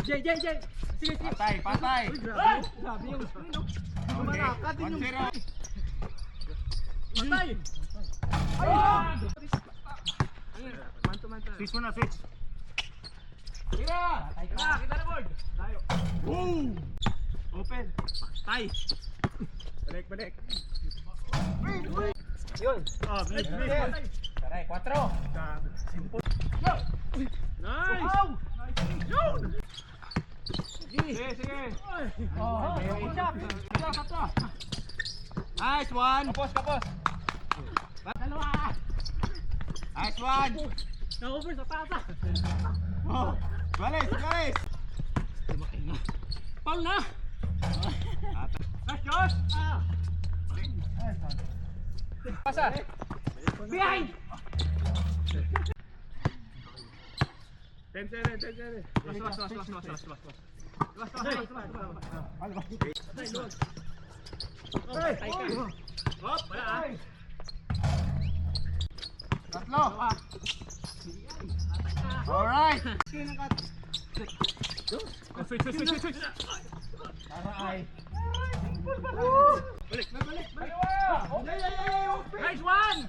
Jay! Sige! Patay! Grabe yung screen, no? Malaka din yung... 1-0. Patay! Switch mo na, switch. Tira! Kita na board! Layo. Boom! Open. Patay! Balik. Yun. Oh, miss. Taray, 4. Simple. Nice! Yun! Sige. Oh, may shot. Nice one. Kapos. Dalawa. Nice one. Na-over sa tasa. Oh, galis. Paul na! Nice, Josh! Pasa! Behind! 10-7. Hop, wala ah. Tatlo. Alright. Switch. Aray. Balik. Nice one!